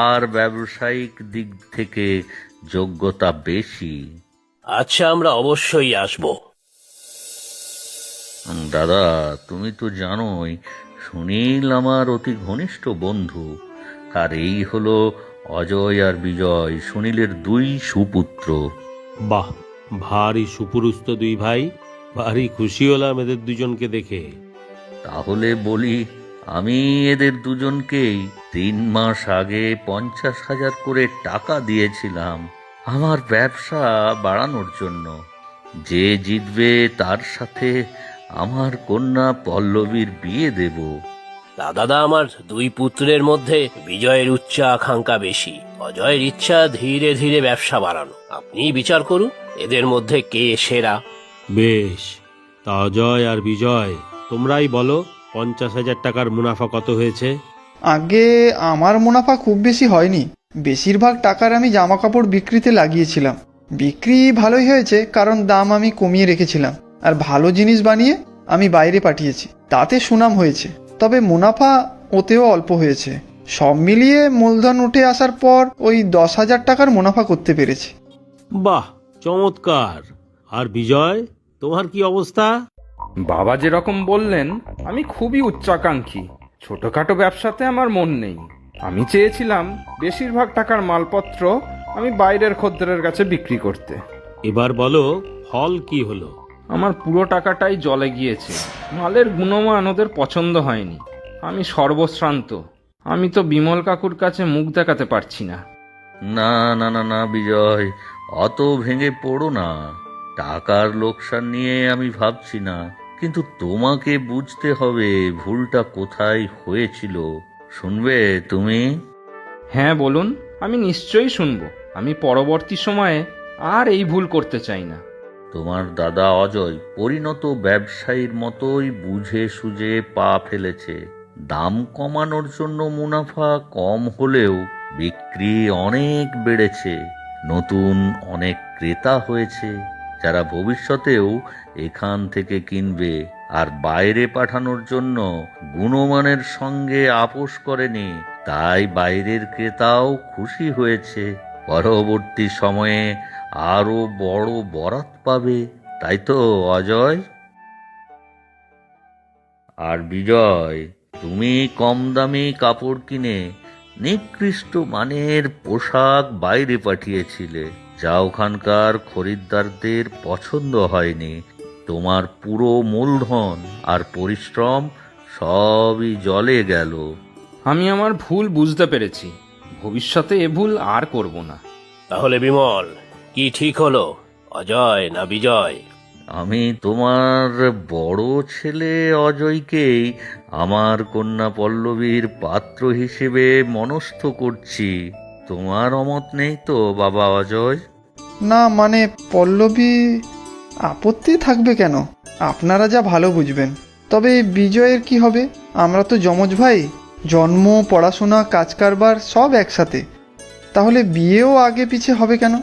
আর ব্যবসায়িক দিক থেকে যোগ্যতা বেশি। আচ্ছা, আমরা অবশ্যই আসবো। দাদা, তুমি তো জানোই সুনীল আমার অতি ঘনিষ্ঠ বন্ধু। আর এই হলো অজয় আর বিজয়, সুনীলের দুই সুপুত্র। বাহ, ভারী সুপুরুষ তো দুই ভাই। ভারী খুশি হলাম এদের দুজনকে দেখে। তাহলে বলি, আমি এদের দুজনকেই 3 মাস আগে 50,000 করে টাকা দিয়েছিলাম আমার ব্যবসা বাড়ানোর জন্য। যে জিতবে তার সাথে আমার কন্যা পল্লবীর বিয়ে দেব। দাদা, আমার দুই পুত্রের মধ্যে বিজয়ের উচ্চ আকাঙ্ক্ষা বেশি। অজয়ের ইচ্ছা ধীরে ধীরে ব্যবসা বাড়ানো। আপনিই বিচার করুন এদের মধ্যে কে সেরা। বেশ, তা অজয় আর বিজয়, তোমরাই বলো 50,000 টাকার মুনাফা কত হয়েছে? আগে আমার মুনাফা খুব বেশি হয়নি। বেশিরভাগ টাকার আমি জামা কাপড় বিক্রিতে লাগিয়েছিলাম। বিক্রি ভালোই হয়েছে, কারণ দাম আমি কমিয়ে রেখেছিলাম আর ভালো জিনিস বানিয়ে আমি বাইরে পাঠিয়েছি, তাতে সুনাম হয়েছে। তবে মুনাফা ওতেও অল্প হয়েছে। সব মিলিয়ে মূলধন উঠে আসার পর ওই 10,000 টাকার মুনাফা করতে পেরেছি। বাহ, চমৎকার। আর বিজয়, তোমার কি অবস্থা? বাবা যেরকম বললেন, আমি খুবই উচ্চাকাঙ্ক্ষী। ছোটখাটো ব্যবসাতে আমার মন নেই। আমি চেয়েছিলাম বেশিরভাগ টাকার মালপত্র আমি বাইরের খদ্দেরের কাছে বিক্রি করতে। এবার বলো, ফল কি হলো? আমার পুরো টাকাটাই জলে গিয়েছে। মালের গুণমান ওদের পছন্দ হয়নি। আমি সর্বশ্রান্ত। আমি তো বিমল কাকুর কাছে মুখ দেখাতে পারছি না। না না না না বিজয়, অত ভেঙে পড়ো না। টাকার লোকসান নিয়ে আমি ভাবছি না, কিন্তু তোমাকে বুঝতে হবে ভুলটা কোথায় হয়েছিল। শুনবে তুমি? হ্যাঁ বলুন, আমি নিশ্চয়ই শুনবো। আমি পরবর্তী সময়ে আর এই ভুল করতে চাই না। তোমার দাদা অজয় পরিণত ব্যবসায়ীর মতোই বুঝে সুঝে পা ফেলেছে। দাম কমানোর জন্য মুনাফা কম হলেও বিক্রি অনেক বেড়েছে। নতুন অনেক ক্রেতা হয়েছে, যারা ভবিষ্যতেও এখান থেকে কিনবে। আর বাইরে পাঠানোর জন্য গুণমানের সঙ্গে আপোষ করেনি, তাই বাইরের ক্রেতাও খুশি হয়েছে। পরবর্তী সময়ে আরো বড় বরাত পাবে, তাই তো অজয়? আর বিজয়, তুমি কম দামি কাপড় কিনে নিকৃষ্ট মানের পোশাক বাইরে পাঠিয়েছিলে, যা ওখানকার খরিদ্দারদের পছন্দ হয়নি। তোমার পুরো মূলধন আর পরিশ্রম সবই জলে গেল। আমি আমার ভুল বুঝতে পেরেছি। ভবিষ্যতে এ ভুল আর করব না। তাহলে বিমল, কি ঠিক হলো, অজয় না বিজয়? আমি তোমার বড় ছেলে অজয়কেই আমার কন্যা পল্লবীর পাত্র হিসেবে মনস্থ করছি। তোমার অমত নেই তো বাবা অজয়? না মানে পল্লবী, আপত্তি থাকবে কেন? আপনারা যা ভালো বুঝবেন। তবে বিজয়ের কি হবে? আমরা তো যমজ ভাই, জন্ম, পড়াশোনা, কাজ কারবার সব একসাথে। তাহলে বিয়েও আগে পিছে হবে কেন?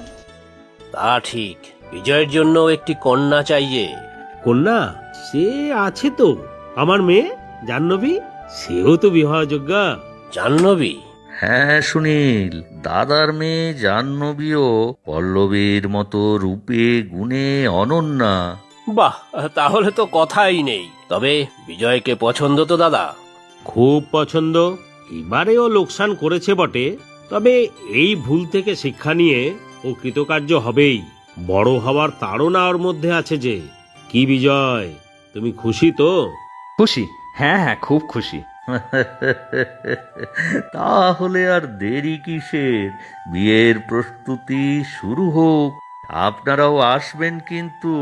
তা ঠিক, বিজয়ের জন্য একটি কন্যা চাই যে। কন্যা সে আছে তো, আমার মেয়ে জাহ্নবী, সেও তো বিবাহযোগ্যা। জাহ্নবী? হ্যাঁ সুনীল, দাদার মেয়ে জাহ্নবীও পল্লবীর মতো রূপে গুণে অনন্যা। বাহ, তাহলে তো কথাই নেই। তবে বিজয়কে পছন্দ তো দাদা? খুব পছন্দ। এবারেও লোকসান করেছে বটে, তবে এই ভুল থেকে শিক্ষা নিয়ে ও কৃতকার্য হবেই। বড় হওয়ার তাড়না ওর মধ্যে আছে যে। কি বিজয়, তুমি খুশি তো? খুশি? হ্যাঁ হ্যাঁ, খুব খুশি। তাহলে আর দেরি কিসের? বিয়ের প্রস্তুতি শুরু হোক। আপনারাও আসবেন কিন্তু।